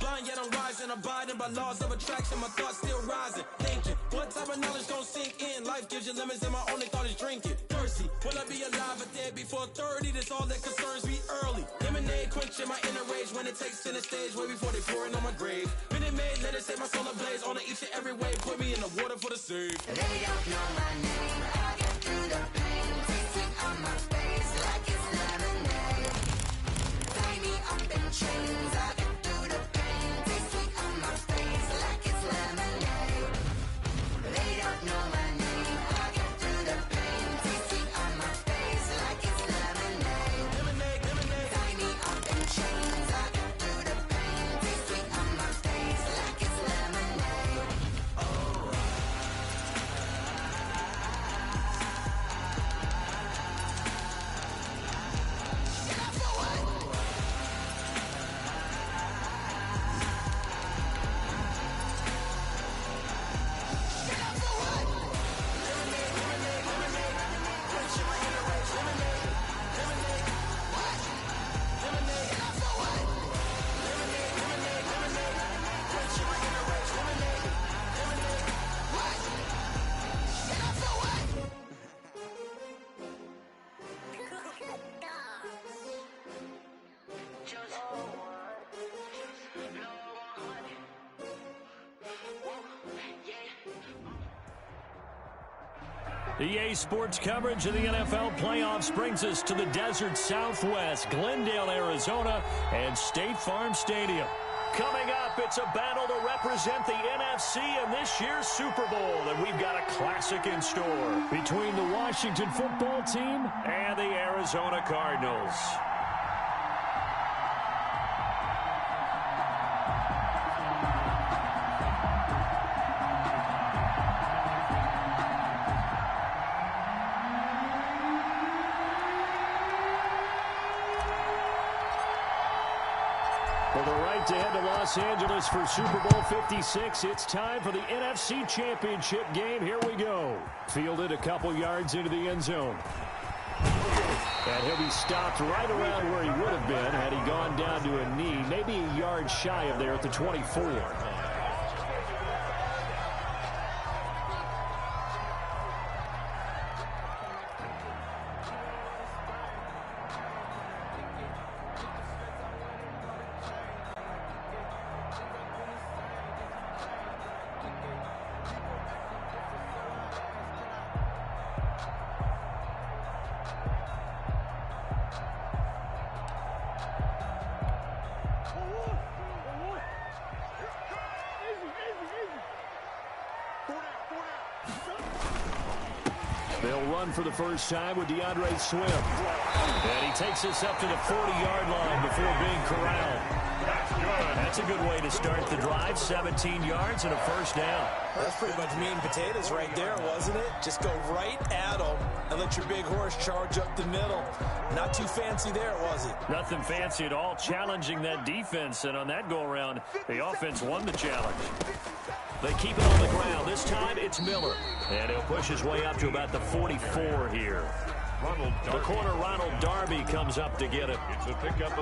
Blind yet I'm rising, abiding by laws of attraction. My thoughts still rising, thinking, what type of knowledge gon' sink in? Life gives you lemons and my only thought is drinking. Thirsty, will I be alive or dead before 30? That's all that concerns me early. Lemonade quenching my inner rage when it takes center stage, way before they pouring on my grave. Minute Maid, let it set my soul ablaze. On each and every way, put me in the water for the save. They don't know my name, I get through the pain. Tasting on my face like it's lemonade. Tie me up in chains, I get through the pain. Tasting on my face like it's lemonade. They don't know my name, I get through the pain. Tasting on my face like it's lemonade. Lemonade, lemonade. Tie me up in chains, I get through the pain. Tasting on my face like it's lemonade. EA Sports coverage of the NFL playoffs brings us to the desert Southwest, Glendale, Arizona, and State Farm Stadium. Coming up, it's a battle to represent the NFC in this year's Super Bowl, and we've got a classic in store between the Washington football team and the Arizona Cardinals. For the right to head to Los Angeles for Super Bowl 56, it's time for the NFC Championship game. Here we go. Fielded a couple yards into the end zone. And he'll be stopped right around where he would have been had he gone down to a knee, maybe a yard shy of there at the 24. They'll run for the first time with DeAndre Swift. And he takes us up to the 40-yard line before being corralled. That's a good way to start the drive. 17 yards and a first down. That's pretty much meat and potatoes right there, wasn't it? Just go right at them and let your big horse charge up the middle. Not too fancy there, was it? Nothing fancy at all, challenging that defense. And on that go-around, the offense won the challenge. They keep it on the ground. This time, it's Miller. And he'll push his way up to about the 44 here. The corner, Ronald Darby, comes up to get it.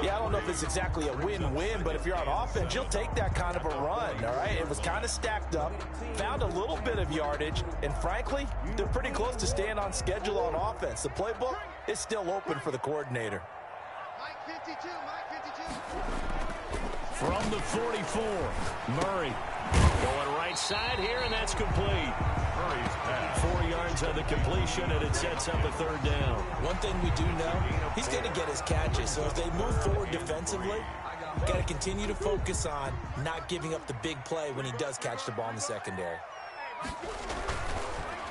Yeah, I don't know if it's exactly a win-win, but if you're on offense, you'll take that kind of a run, all right? It was kind of stacked up, found a little bit of yardage, and frankly, they're pretty close to staying on schedule on offense. The playbook is still open for the coordinator. Mike 52, Mike 52. From the 44, Murray going right side here, and that's complete. 4 yards on the completion, and it sets up a third down. One thing we do know, he's going to get his catches. So as they move forward defensively, got to continue to focus on not giving up the big play when he does catch the ball in the secondary.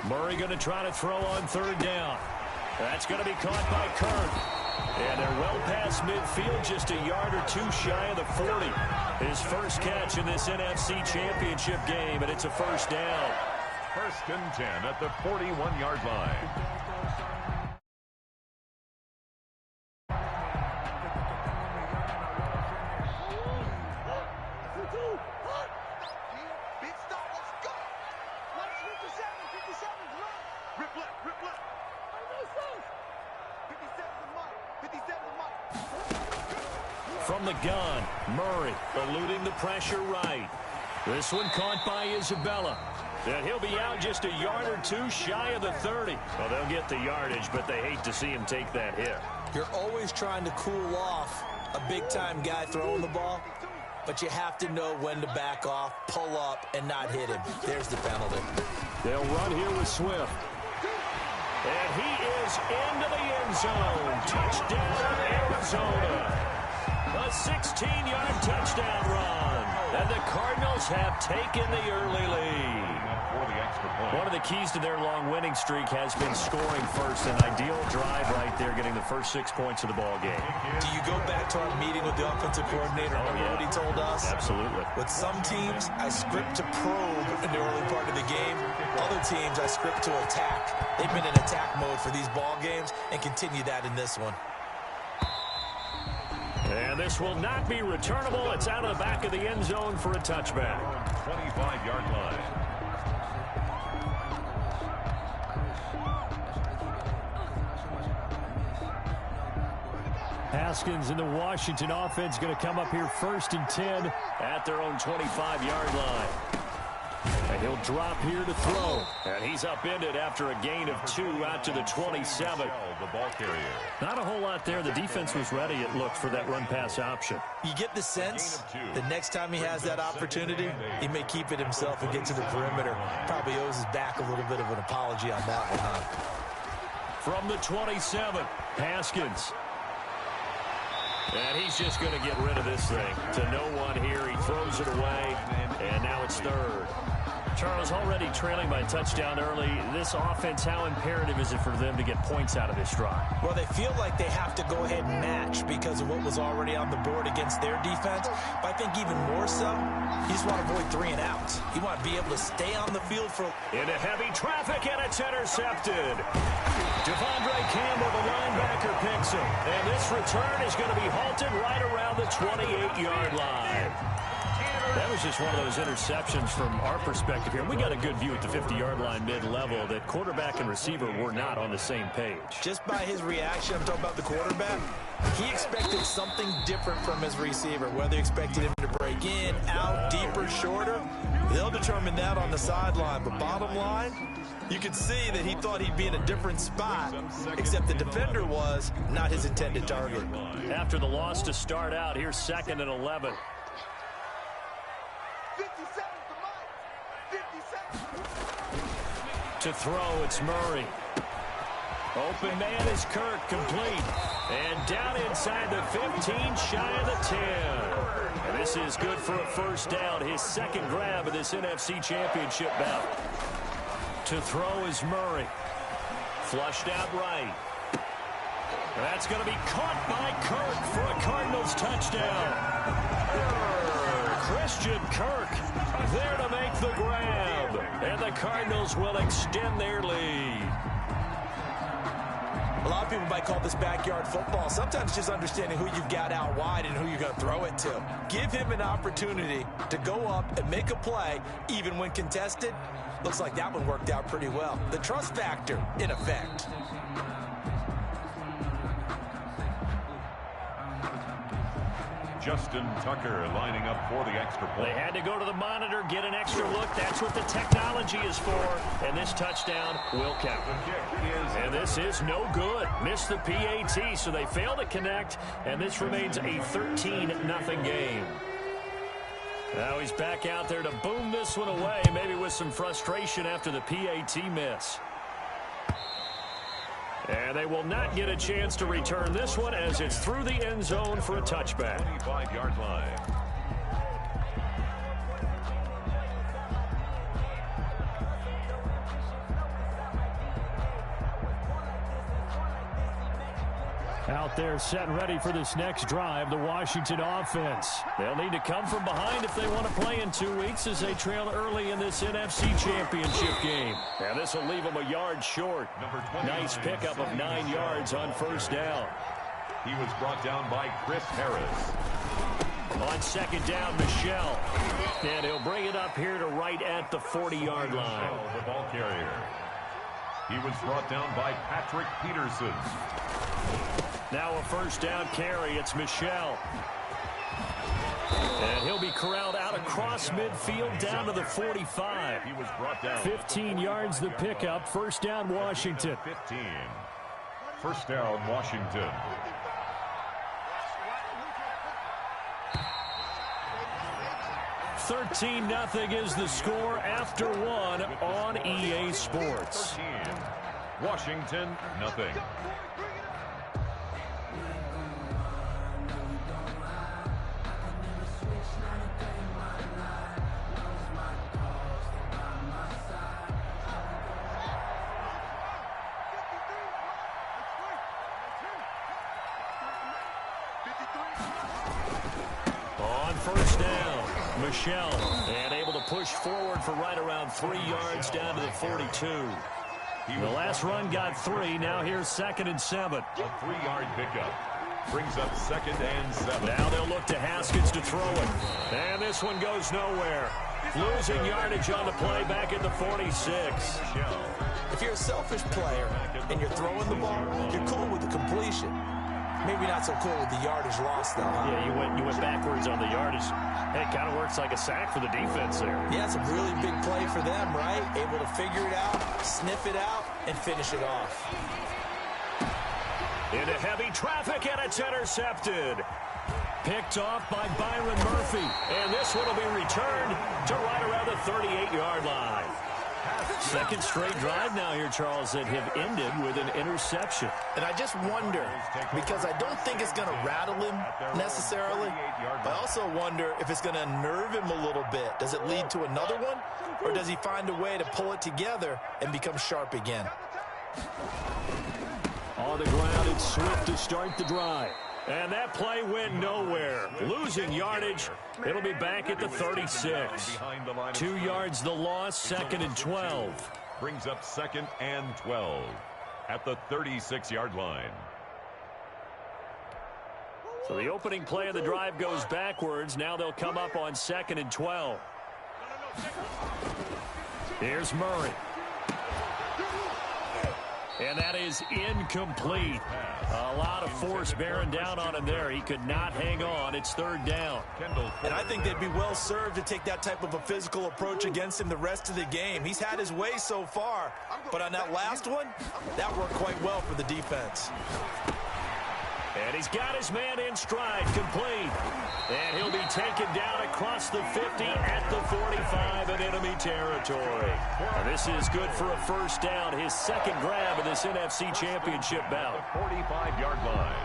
Murray going to try to throw on third down. That's going to be caught by Kirk. And they're well past midfield, just a yard or two shy of the 40. His first catch in this NFC Championship game, and it's a first down. First and 10 at the 41-yard line. Big stop, let's go. 57, run. Rip left. 57 to Mike, 57 to Mike. From the gun, Murray eluding the pressure right. This one caught by Isabella. And he'll be out just a yard or two shy of the 30. Well, they'll get the yardage, but they hate to see him take that hit. You're always trying to cool off a big-time guy throwing the ball, but you have to know when to back off, pull up, and not hit him. There's the penalty. They'll run here with Swift. And he is into the end zone. Touchdown, Arizona. A 16-yard touchdown run. And the Cardinals have taken the early lead. One of the keys to their long winning streak has been scoring first. An ideal drive right there, getting the first 6 points of the ball game. Do you go back to our meeting with the offensive coordinator? Remember what he told us? Absolutely. With some teams, I script to probe in the early part of the game. Other teams, I script to attack. They've been in attack mode for these ball games and continue that in this one. And this will not be returnable. It's out of the back of the end zone for a touchback. 25-yard line. Haskins and the Washington offense going to come up here 1st and 10 at their own 25-yard line. And he'll drop here to throw. And he's upended after a gain of 2 out to the 27. The ball carrier. Not a whole lot there. The defense was ready, it looked, for that run-pass option. You get the sense the next time he has that opportunity, he may keep it himself and get to the perimeter. Probably owes his back a little bit of an apology on that one, huh? From the 27, Haskins. And he's just going to get rid of this thing to no one here. He throws it away, and now it's 3rd. Charles, already trailing by a touchdown early. This offense, how imperative is it for them to get points out of this drive? Well, they feel like they have to go ahead and match because of what was already on the board against their defense. But I think even more so, you just want to avoid 3 and outs. You want to be able to stay on the field for... Into heavy traffic, and it's intercepted. Devondre Campbell, the linebacker, picks him. And this return is going to be halted right around the 28-yard line. That was just one of those interceptions from our perspective here. We got a good view at the 50-yard line mid-level that quarterback and receiver were not on the same page. Just by his reaction, I'm talking about the quarterback, he expected something different from his receiver, whether he expected him to break in, out, deeper, shorter. They'll determine that on the sideline. But bottom line, you could see that he thought he'd be in a different spot, except the defender was not his intended target. After the loss to start out, here's 2nd and 11. 57 for Mike. 57. To throw, it's Murray. Open man is Kirk, complete. And down inside the 15, shy of the 10. And this is good for a first down. His 2nd grab of this NFC Championship bout. To throw is Murray. Flushed out right. That's going to be caught by Kirk for a Cardinals touchdown. Christian Kirk there to make the grab. And the Cardinals will extend their lead. A lot of people might call this backyard football. Sometimes just understanding who you've got out wide and who you're going to throw it to. Give him an opportunity to go up and make a play, even when contested. Looks like that one worked out pretty well. The trust factor, in effect. Justin Tucker lining up for the extra point. They had to go to the monitor, get an extra look. That's what the technology is for. And this touchdown will count. And this is no good. Missed the PAT, so they fail to connect. And this remains a 13-0 game. Now he's back out there to boom this one away, maybe with some frustration after the PAT miss. And they will not get a chance to return this one as it's through the end zone for a touchback. 25-yard line. Out there set and ready for this next drive, the Washington offense. They'll need to come from behind if they want to play in 2 weeks as they trail early in this NFC Championship game. And this will leave them a yard short. Nice pickup of 9 yards on first down. He was brought down by Chris Harris. On second down, Michelle. And he'll bring it up here to right at the 40-yard line. The ball carrier. He was brought down by Patrick Peterson. Now a first down carry. It's Michelle. And he'll be corralled out across midfield down to the 45. He was brought down. 15 yards the pickup. First down, Washington. 15. First down, Washington. $13-0 is the score after one on EA Sports. 13. Washington, nothing. On first down, Michelle, and able to push forward for right around 3 yards down to the 42. The last run got 3. Now here's 2nd and 7. A 3-yard pickup. Brings up 2nd and 7. Now they'll look to Haskins to throw it. And this one goes nowhere. Losing yardage on the play back at the 46. If you're a selfish player and you're throwing the ball, you're cool with the completion. Maybe not so cool with the yardage loss, though. Huh? Yeah, you went backwards on the yardage. Hey, it kind of works like a sack for the defense there. Yeah, it's a really big play for them, right? Able to figure it out, sniff it out, and finish it off. Into heavy traffic, and it's intercepted. Picked off by Byron Murphy. And this one will be returned to right around the 38-yard line. Second straight drive now here, Charles, that have ended with an interception. And I just wonder, because I don't think it's going to rattle him necessarily, I also wonder if it's going to unnerve him a little bit. Does it lead to another one, or does he find a way to pull it together and become sharp again? On the ground, it's Swift to start the drive. And that play went nowhere. Losing yardage. It'll be back at the 36. 2 yards the loss, 2nd and 12. Brings up 2nd and 12 at the 36-yard line. So the opening play of the drive goes backwards. Now they'll come up on 2nd and 12. Here's Murray. And that is incomplete. A lot of force bearing down on him there. He could not hang on. It's 3rd down. And I think they'd be well served to take that type of a physical approach against him the rest of the game. He's had his way so far, but on that last one, that worked quite well for the defense. And he's got his man in stride, complete. And he'll be taken down across the 50 at the 45 in enemy territory. And this is good for a first down, his 2nd grab of this NFC Championship bout. 45-yard line.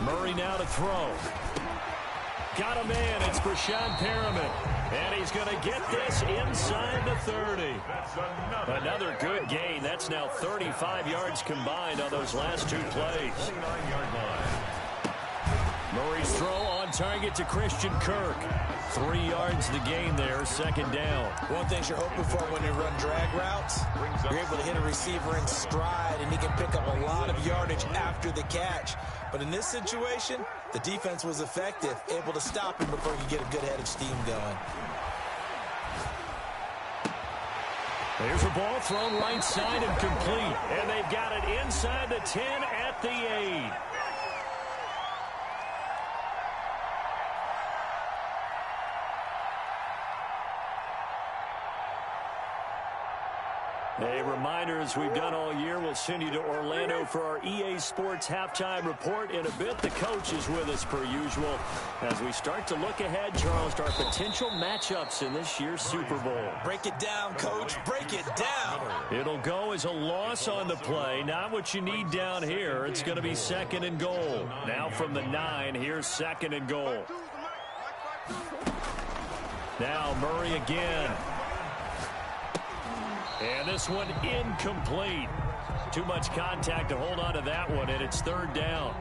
Murray now to throw. Got a man. It's Brashad Perriman. And he's going to get this inside the 30. Another good gain. That's now 35 yards combined on those last 2 plays. 39-yard line. Murray's throw on target to Christian Kirk. 3 yards the gain there, 2nd down. One thing you're hoping for when you run drag routes, you're able to hit a receiver in stride, and he can pick up a lot of yardage after the catch. But in this situation, the defense was effective, able to stop him before he could get a good head of steam going. There's a ball thrown right side and complete. And they've got it inside the 10 at the 8. A reminder, as we've done all year, we'll send you to Orlando for our EA Sports halftime report in a bit. The coach is with us per usual as we start to look ahead, Charles, to our potential matchups in this year's Super Bowl. Break it down, Coach. Break it down. It'll go as a loss on the play. Not what you need down here. It's going to be 2nd and goal. Now from the 9, here's 2nd and goal. Now Murray again. And this one incomplete. Too much contact to hold on to that one, and it's 3rd down.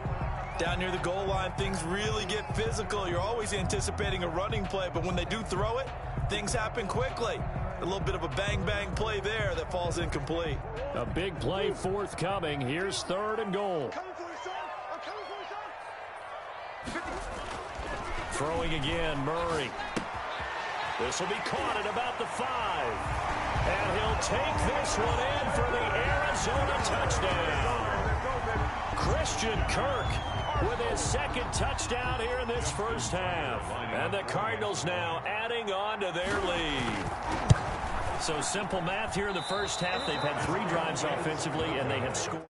Down near the goal line, things really get physical. You're always anticipating a running play, but when they do throw it, things happen quickly. A little bit of a bang-bang play there that falls incomplete. A big play forthcoming. Here's 3rd and goal. Throwing again, Murray. This will be caught at about the 5. And he'll take this one in for the Arizona touchdown. Christian Kirk with his second touchdown here in this first half. And the Cardinals now adding on to their lead. So simple math here in the first half. They've had 3 drives offensively, and they have scored.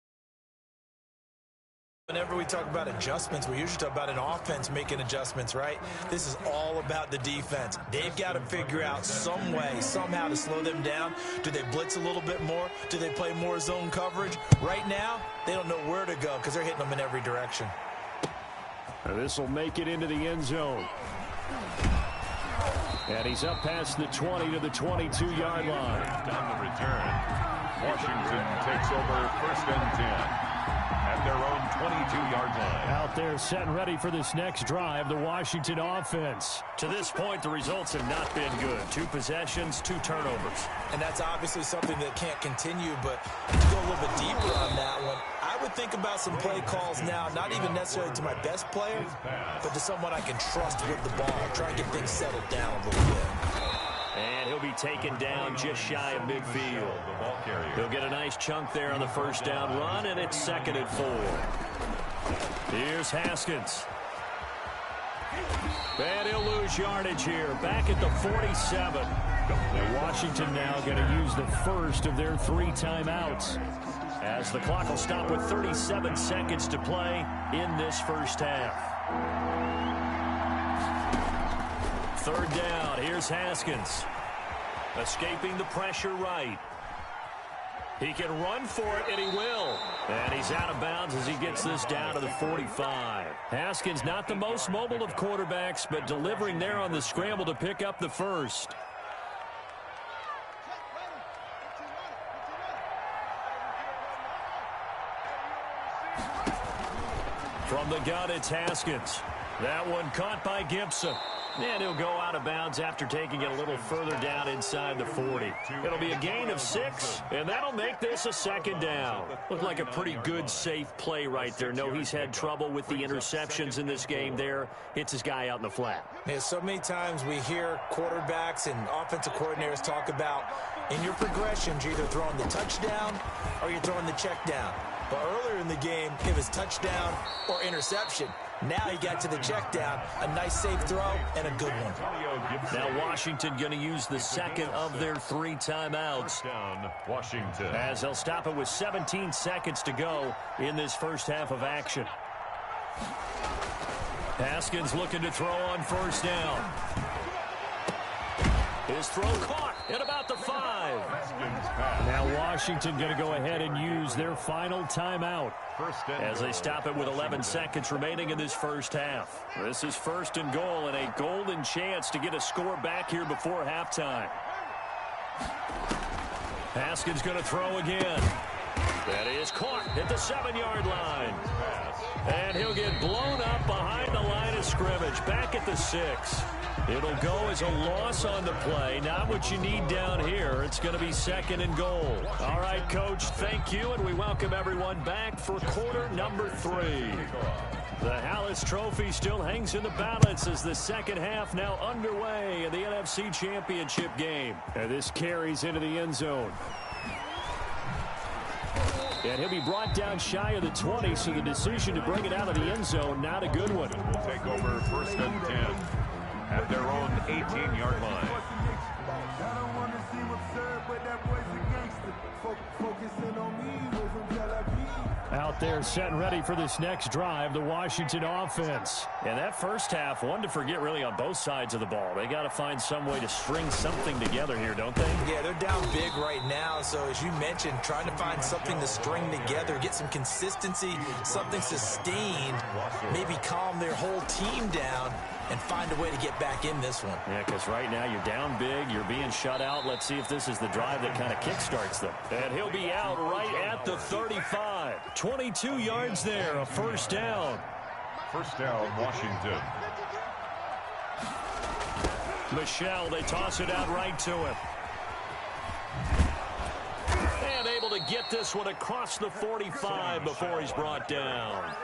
Whenever we talk about adjustments, we usually talk about an offense making adjustments, right? This is all about the defense. They've got to figure out some way, somehow to slow them down. Do they blitz a little bit more? Do they play more zone coverage? Right now, they don't know where to go because they're hitting them in every direction. This will make it into the end zone. And he's up past the 20 to the 22-yard line. On the return, Washington takes over 1st and 10. At their own 22-yard line. Out there set and ready for this next drive, the Washington offense. To this point, the results have not been good. 2 possessions, 2 turnovers. And that's obviously something that can't continue, but to go a little bit deeper on that one, I would think about some play calls now, not even necessarily to my best player, but to someone I can trust with the ball. Try and get things settled down a little bit. And he'll be taken down just shy of midfield. He'll get a nice chunk there on the first down run, and it's 2nd and 4. Here's Haskins. And he'll lose yardage here, back at the 47. And Washington now going to use the first of their 3 timeouts, as the clock will stop with 37 seconds to play in this first half. 3rd down. Here's Haskins. Escaping the pressure right. He can run for it, and he will. And he's out of bounds as he gets this down to the 45. Haskins not the most mobile of quarterbacks, but delivering there on the scramble to pick up the first. From the gun, it's Haskins. That one caught by Gibson. And he'll go out of bounds after taking it a little further down inside the 40. It'll be a gain of 6, and that'll make this a 2nd down. Looked like a pretty good, safe play right there. No, he's had trouble with the interceptions in this game there. Hits his guy out in the flat. Yeah, so many times we hear quarterbacks and offensive coordinators talk about in your progressions, you're either throwing the touchdown or you're throwing the check down. But earlier in the game, it was touchdown or interception. Now he got to the check down, a nice safe throw, and a good one. Now Washington going to use the 2nd of their 3 timeouts. Down, Washington. As they'll stop it with 17 seconds to go in this first half of action. Haskins looking to throw on 1st down. His throw caught at about the 5. Now Washington going to go ahead and use their final timeout as they stop it with 11 seconds remaining in this first half. This is 1st and goal, and a golden chance to get a score back here before halftime. Haskins going to throw again. That is caught at the 7-yard line. And he'll get blown up behind the line of scrimmage, back at the 6. It'll go as a loss on the play. Not what you need down here. It's going to be 2nd and goal. All right, Coach, thank you, and we welcome everyone back for quarter number 3. The Hallis Trophy still hangs in the balance as the 2nd half now underway in the NFC Championship game. And this carries into the end zone. And he'll be brought down shy of the 20, so the decision to bring it out of the end zone, not a good one. Will take over 1st and 10 at their own 18-yard line. Out there set and ready for this next drive, the Washington offense. And that first half, one to forget really on both sides of the ball. They got to find some way to string something together here, don't they? Yeah, they're down big right now. So as you mentioned, trying to find something to string together, get some consistency, something sustained, maybe calm their whole team down and find a way to get back in this one. Yeah, because right now you're down big, you're being shut out. Let's see if this is the drive that kind of kickstarts them. And he'll be out right at the 35. 22 yards there, a 1st down. 1st down, Washington. Michelle, they toss it out right to him. And able to get this one across the 45 before he's brought down.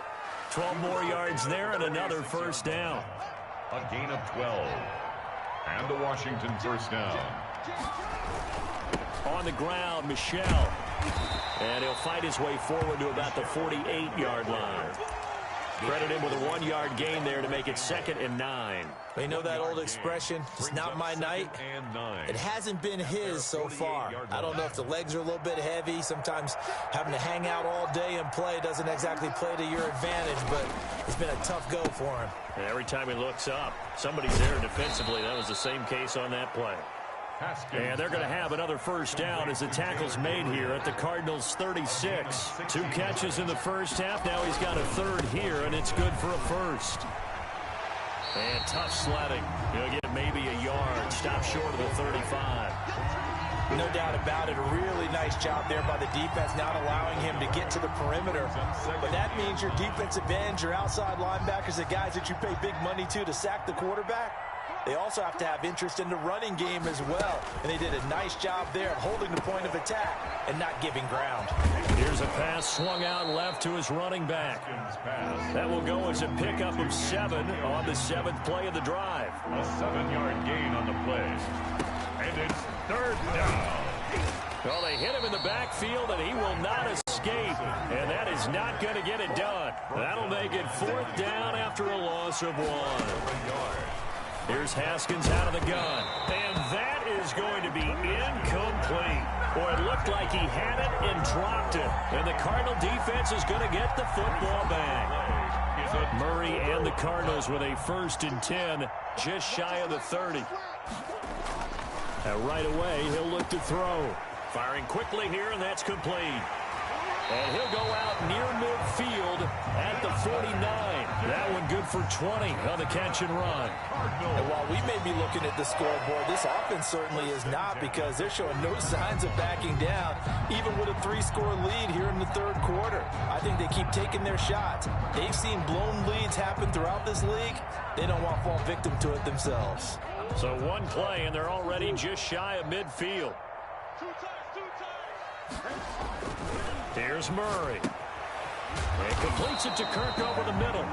12 more yards there and another 1st down. A gain of 12. And a Washington first down. On the ground, Michel. And he'll fight his way forward to about the 48-yard line. Credit him with a 1-yard gain there to make it 2nd and 9. You know that old expression, it's not my night? It hasn't been his so far. I don't know if the legs are a little bit heavy. Sometimes having to hang out all day and play doesn't exactly play to your advantage, but it's been a tough go for him. And every time he looks up, somebody's there defensively. That was the same case on that play. And they're going to have another first down as the tackle's made here at the Cardinals' 36. 2 catches in the first half. Now he's got a 3rd here, and it's good for a first. And tough sledding. He'll get maybe a yard. Stop short of the 35. No doubt about it. A really nice job there by the defense, not allowing him to get to the perimeter. But that means your defensive ends, your outside linebackers, the guys that you pay big money to sack the quarterback, they also have to have interest in the running game as well. And they did a nice job there of holding the point of attack and not giving ground. Here's a pass swung out left to his running back. That will go as a pickup of 7 on the 7th play of the drive. A 7-yard gain on the play. And it's 3rd down. Well, they hit him in the backfield, and he will not escape. And that is not going to get it done. That'll make it 4th down after a loss of 1. Here's Haskins out of the gun. And that is going to be incomplete. Boy, it looked like he had it and dropped it. And the Cardinal defense is going to get the football back. Murray and the Cardinals with a 1st and 10, just shy of the 30. Now right away, he'll look to throw. Firing quickly here, and that's complete. And he'll go out near midfield at the 49. That one good for 20 on the catch and run. And while we may be looking at the scoreboard, this offense certainly is not, because they're showing no signs of backing down, even with a 3-score lead here in the 3rd quarter. I think they keep taking their shots. They've seen blown leads happen throughout this league. They don't want to fall victim to it themselves. So 1 play, and they're already just shy of midfield. Here's Murray. And completes it to Kirk over the middle.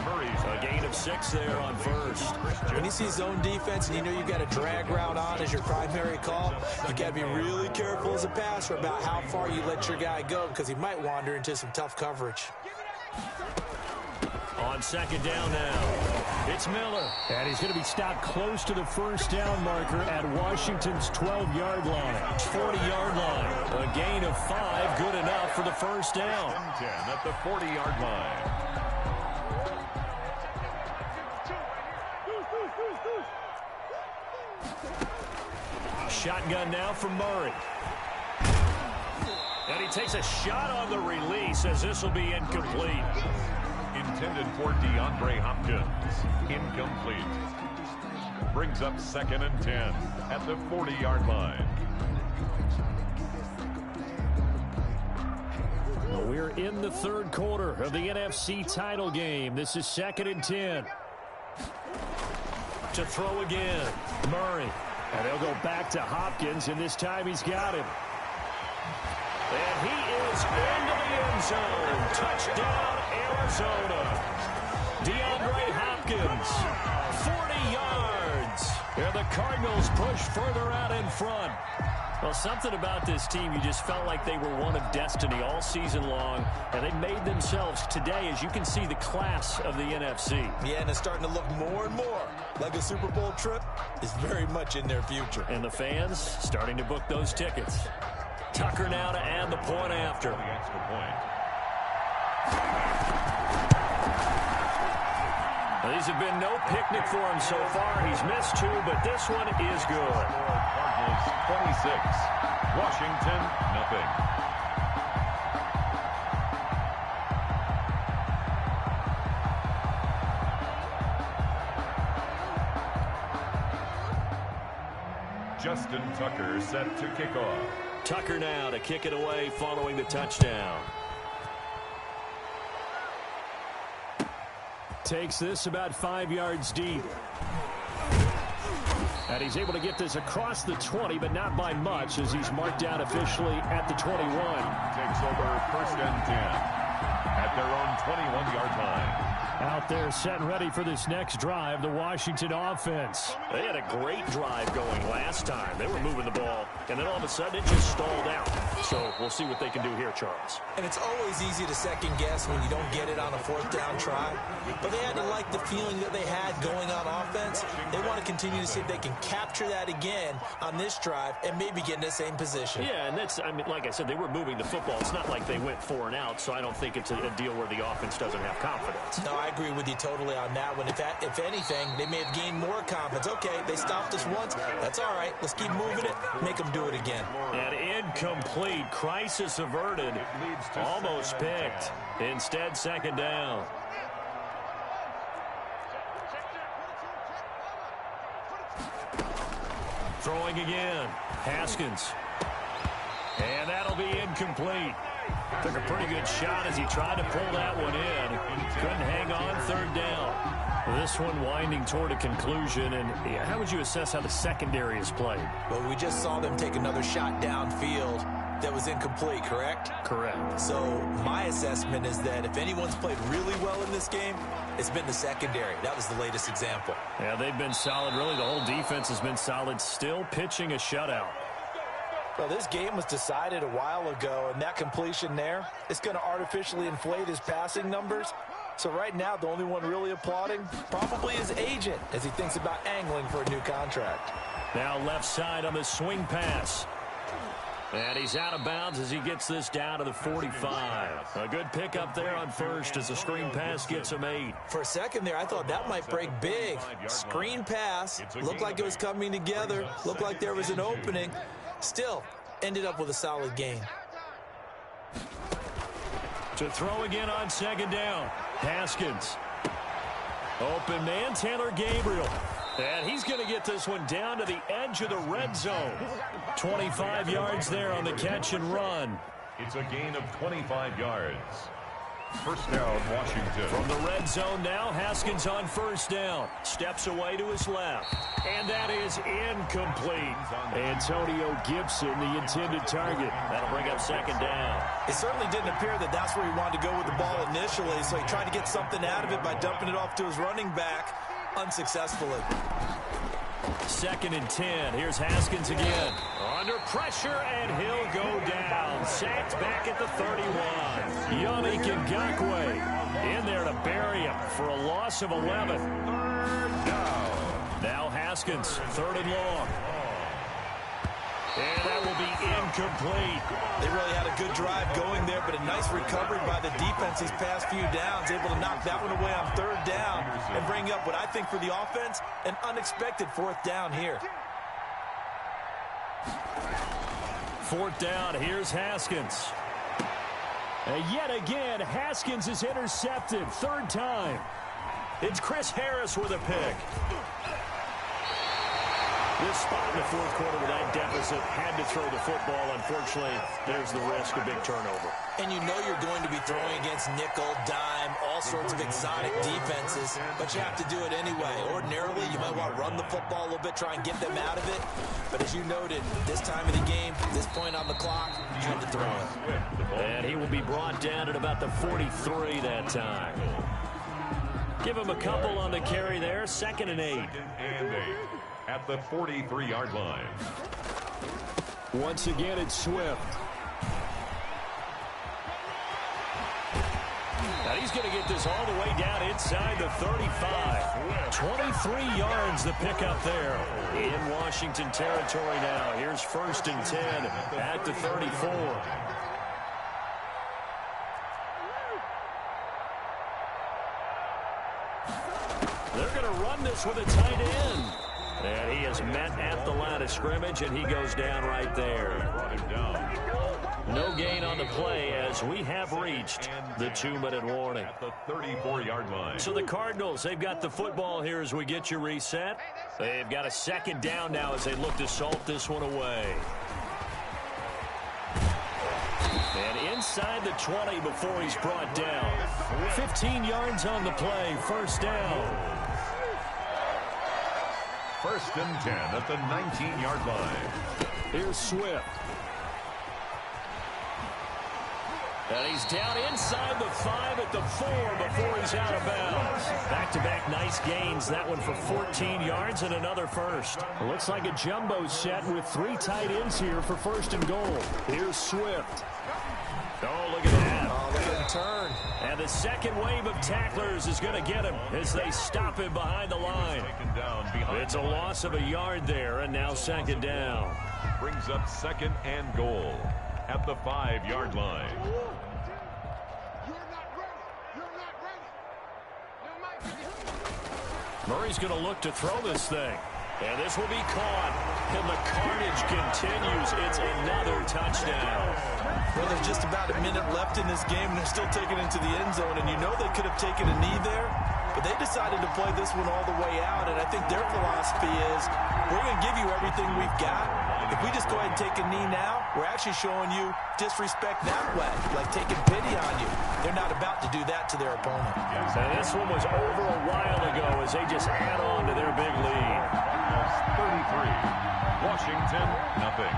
Murray's a gain of 6 there on 1st. When you see zone defense and you know you've got a drag route on as your primary call, you got to be really careful as a passer about how far you let your guy go, because he might wander into some tough coverage. On 2nd down now, it's Miller. And he's going to be stopped close to the 1st down marker at Washington's 12-yard line. 40-yard line. A gain of 5, good enough for the 1st down. 10 at the 40-yard line. Shotgun now from Murray. And he takes a shot on the release as this will be incomplete. Intended for DeAndre Hopkins. Incomplete. Brings up 2nd and 10 at the 40-yard line. Well, we're in the 3rd quarter of the NFC title game. This is 2nd and 10. To throw again, Murray. And they'll go back to Hopkins, and this time he's got him. And he is into the end zone. Touchdown, Arizona. DeAndre Hopkins, 40 yards. And the Cardinals push further out in front. Well, something about this team, you just felt like they were one of destiny all season long, and they made themselves today, as you can see, the class of the NFC. Yeah, and it's starting to look more and more like a Super Bowl trip is very much in their future. And the fans starting to book those tickets. Tucker now to add the point after. The extra point. Well, these have been no picnic for him so far. He's missed 2, but this one is good. Cardinals 26, Washington nothing. Justin Tucker set to kick off. Tucker now to kick it away following the touchdown. Takes this about 5 yards deep. And he's able to get this across the 20, but not by much, as he's marked down officially at the 21. Takes over 1st and 10 at their own 21-yard line. Out there set and ready for this next drive, the Washington offense. They had a great drive going last time. They were moving the ball, and then all of a sudden it just stalled out. So we'll see what they can do here, Charles. And it's always easy to second guess when you don't get it on a fourth down try. But they had to like the feeling that they had going on offense. They want to continue to see if they can capture that again on this drive and maybe get in the same position. Yeah, and that's, I mean, like I said, they were moving the football. It's not like they went 4 and out, so I don't think it's a deal where the offense doesn't have confidence. No, I agree with you totally on that one. If anything, they may have gained more confidence. Okay, they stopped us once. That's all right. Let's keep moving it. Make them do it again. And incomplete. Crisis averted. Almost picked. Instead, second down. Throwing again. Haskins. And that'll be incomplete. Took a pretty good shot as he tried to pull that one in. Couldn't hang on, third down. This one winding toward a conclusion. And how would you assess how the secondary is played? Well, we just saw them take another shot downfield that was incomplete, correct? Correct. So my assessment is that if anyone's played really well in this game, it's been the secondary. That was the latest example. Yeah, they've been solid. Really, the whole defense has been solid. Still pitching a shutout. Well, this game was decided a while ago, and that completion there, it's going to artificially inflate his passing numbers. So right now, the only one really applauding probably his agent as he thinks about angling for a new contract. Now left side on the swing pass. And he's out of bounds as he gets this down to the 45. A good pickup there on first as the screen pass gets him 8. For a second there, I thought that might break big. Screen pass, looked like it was coming together, looked like there was an opening. Still, ended up with a solid gain. To throw again on second down. Haskins. Open man, Taylor Gabriel. And he's going to get this one down to the edge of the red zone. 25 yards there on the catch and run. It's a gain of 25 yards. First down, Washington. From the red zone now, Haskins on first down. Steps away to his left. And that is incomplete. Antonio Gibson, the intended target. That'll bring up second down. It certainly didn't appear that that's where he wanted to go with the ball initially, so he tried to get something out of it by dumping it off to his running back unsuccessfully. Second and 10. Here's Haskins again. Under pressure, and he'll go down. Sacked back at the 31. Yannick Ngakoue in there to bury him for a loss of 11. Now Haskins, third and long. And that will be incomplete. They really had a good drive going there, but a nice recovery by the defense these past few downs, able to knock that one away on third down and bring up what I think for the offense, an unexpected fourth down here. Fourth down, here's Haskins. And yet again, Haskins is intercepted, third time. It's Chris Harris with a pick. This spot in the fourth quarter with that deficit, had to throw the football. Unfortunately, there's the risk of big turnover. And you know you're going to be throwing against nickel, dime, all sorts of exotic defenses, but you have to do it anyway. Ordinarily, you might want to run the football a little bit, try and get them out of it. But as you noted, this time of the game, this point on the clock, you had to throw it. And he will be brought down at about the 43 that time. Give him a couple on the carry there, second and 8. At the 43-yard line. Once again, it's Swift. Now he's going to get this all the way down inside the 35. 23 yards the pickup there in Washington territory now. Here's first and 10 at the 34. They're going to run this with a tight end. And he is met at the line of scrimmage, and he goes down right there. No gain on the play as we have reached the 2-minute warning. At the 34-yard line. So the Cardinals, they've got the football here as we get you reset. They've got a second down now as they look to salt this one away. And inside the 20 before he's brought down. 15 yards on the play, first down. First and 10 at the 19-yard line. Here's Swift. And he's down inside the 5 at the 4 before he's out of bounds. Back-to-back nice gains. That one for 14 yards and another first. It looks like a jumbo set with 3 tight ends here for first and goal. Here's Swift. Oh, look at that. Oh, look at him turn. And the second wave of tacklers is going to get him as they stop him behind the line. It's a loss of a yard there, and now second down. Brings up second and goal at the 5-yard line. Murray's going to look to throw this thing. And this will be caught. And the carnage continues. It's another touchdown. Well, there's just about a minute left in this game, and they're still taking it into the end zone. And you know they could have taken a knee there, but they decided to play this one all the way out. And I think their philosophy is, we're going to give you everything we've got. If we just go ahead and take a knee now, we're actually showing you disrespect that way, like taking pity on you. They're not about to do that to their opponent. And this one was over a while ago as they just add on to their big lead. 33. Washington, nothing.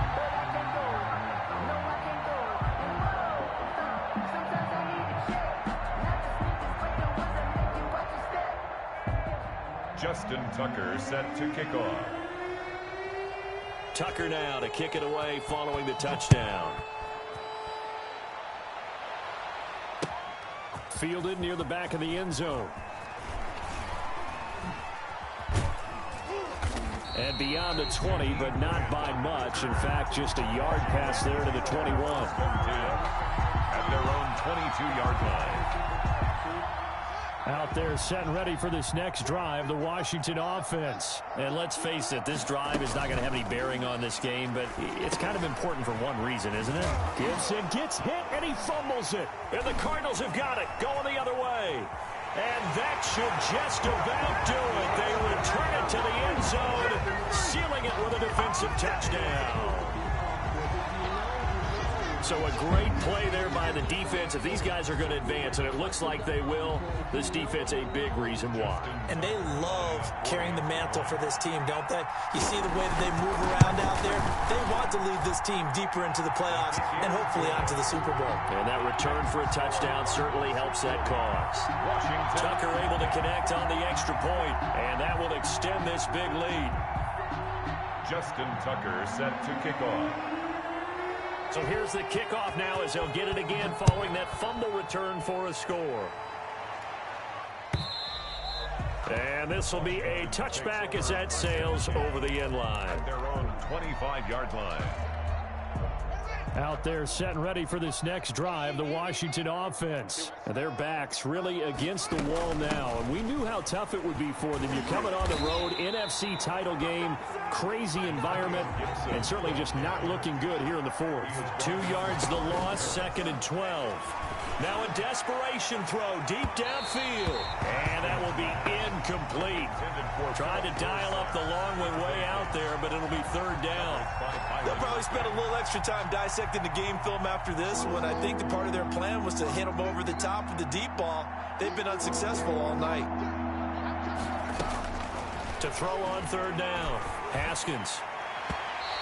Justin Tucker set to kick off. Tucker now to kick it away following the touchdown. Fielded near the back of the end zone. And beyond the 20, but not by much. In fact, just a yard pass there to the 21. At their own 22-yard line. Out there set and ready for this next drive, the Washington offense. And let's face it, this drive is not going to have any bearing on this game, but it's kind of important for one reason, isn't it? Gibson gets hit, and he fumbles it. And the Cardinals have got it, going the other way. And that should just about do it. They return it to the end zone, sealing it with a defensive touchdown. So a great play there by the defense. If these guys are going to advance, and it looks like they will, this defense a big reason why. And they love carrying the mantle for this team, don't they? You see the way that they move around out there? They want to lead this team deeper into the playoffs and hopefully onto the Super Bowl. And that return for a touchdown certainly helps that cause. Washington. Tucker able to connect on the extra point, and that will extend this big lead. Justin Tucker set to kick off. So here's the kickoff now as they'll get it again following that fumble return for a score. And this will be a touchback as that sails over the end line. At their own 25-yard line. Out there set and ready for this next drive, the Washington offense. And their backs really against the wall now. And we knew how tough it would be for them. You're coming on the road, NFC title game, crazy environment, and certainly just not looking good here in the fourth. 2 yards the loss, second and 12. Now a desperation throw deep downfield. And that will be incomplete. Tried to dial up the long way out there, but it'll be third down. They'll probably spend a little extra time dissecting the game film after this one. I think the part of their plan was to hit them over the top with the deep ball. They've been unsuccessful all night. To throw on third down, Haskins.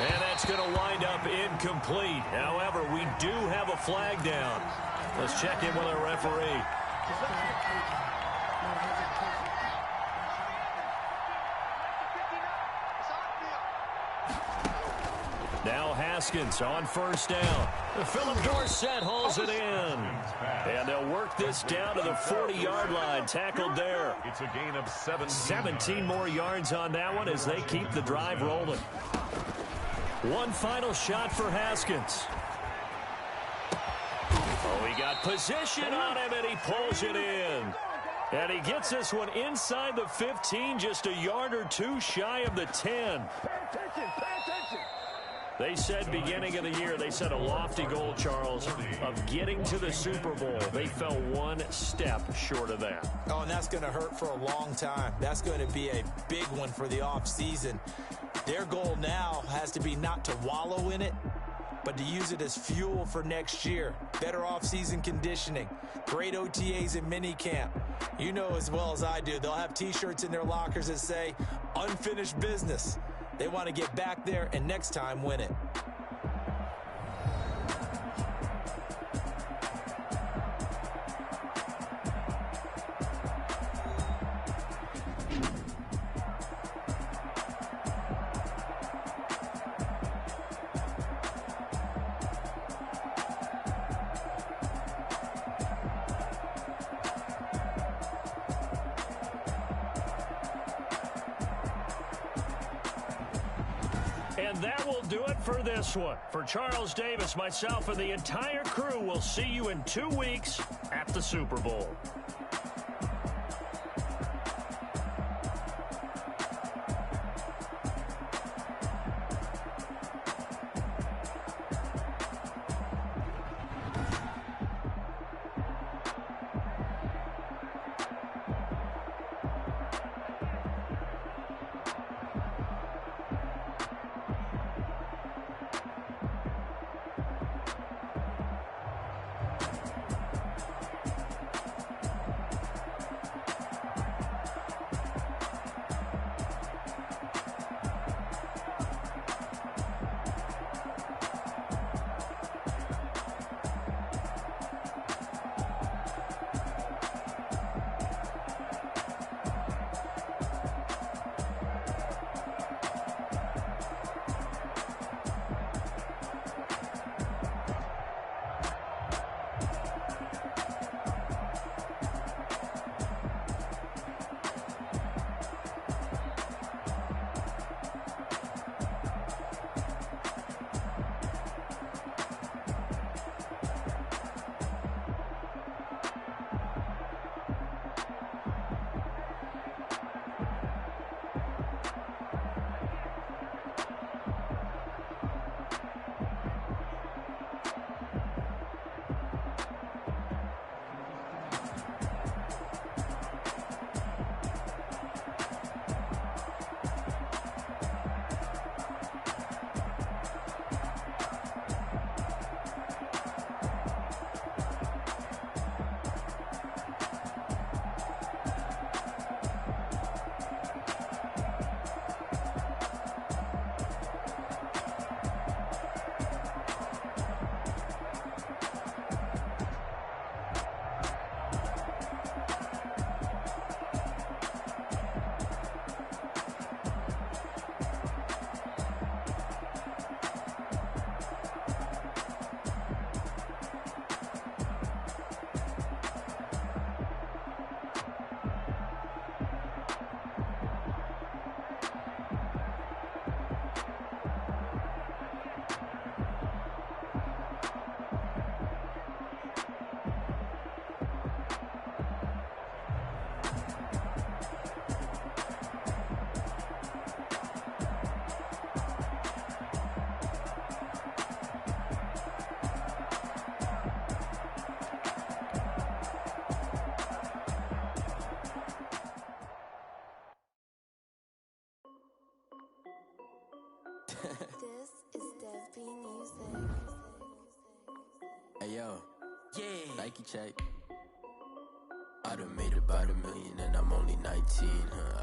And that's going to wind up incomplete. However, we do have a flag down. Let's check in with our referee. Now Haskins on first down. Philip Dorsett hauls it in. And they'll work this down to the 40-yard line. Tackled there. It's a gain of 17 more yards on that one as they keep the drive rolling. One final shot for Haskins. Oh, he got position on him, and he pulls it in. And he gets this one inside the 15, just a yard or two shy of the 10. Pay attention. They said beginning of the year, they set a lofty goal, Charles, of getting to the Super Bowl. They fell one step short of that. Oh, and that's going to hurt for a long time. That's going to be a big one for the offseason. Their goal now has to be not to wallow in it, but to use it as fuel for next year. Better offseason conditioning, great OTAs and minicamp. You know as well as I do, they'll have T-shirts in their lockers that say, unfinished business. They want to get back there and next time win it. And that will do it for this one. For Charles Davis, myself, and the entire crew, we'll see you in 2 weeks at the Super Bowl. This is Dev B Music. Hey yo, yeah, Nike check. I done made about $1 million and I'm only 19.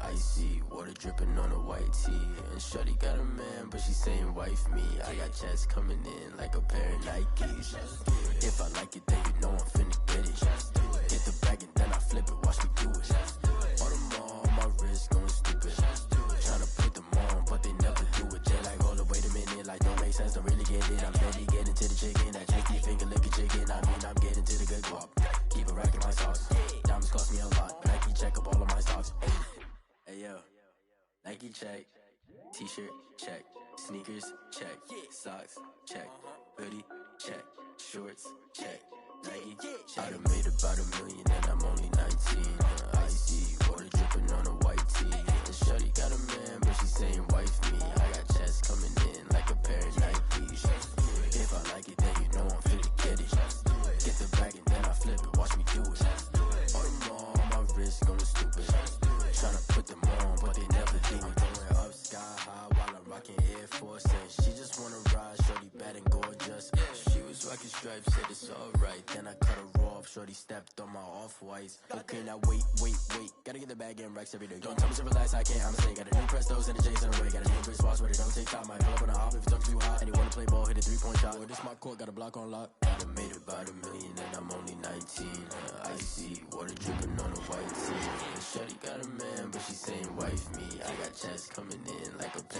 Icy water dripping on a white tee. And shorty got a man, but she saying wife me. I got checks coming in like a pair of Nikes. If I like it, then you know I'm finna get it. Get the bag and then I flip it, watch me do it. All them all on my wrist going stupid. Tryna put them on, but they never do it. They like, hold up, wait a minute, like don't make sense, don't really get it. I'm steady getting to the chicken, that cheeky finger licking chicken. I mean, I'm getting to the good guap. Keep a rack in my sauce. Diamonds cost me a lot. Nike check up all of my stocks. Hey yo, Nike check. T-shirt check. Sneakers check. Socks check. Hoodie check. Shorts check. Nike check. I done made about $1 million and I'm only 19. Icy water dripping on a white tee. And shorty got a man, but she saying wife me. I got checks coming in like a pair of Nikes. If I like it, then you know I'm finna get it. Get the bag and then I flip it, watch me do it. All them all on my wrist going stupid. Tryna put them on, but they never do it. Going up sky high while I'm rocking Air Force. And she just wanna ride, shorty bad and gorgeous. She was rocking stripes, said it's alright. Then I cut her off, shorty stepped on my off-whites. Okay, now wait. Gotta get the bag and racks every day. Don't tell me to relax, I can't, I'ma say. Got a new Prestos and a Jason away. Got a new Chris Foss, where they don't take time. Might pull up on a hop if it's up too hot. And he wanna play ball, hit a 3-point shot. Well, this my court, got a block on lock. I done made about $1 million and I'm only 19. Icy water dripping on a white tee. And shorty got a man, but she saying wife me. I got checks coming in like a pair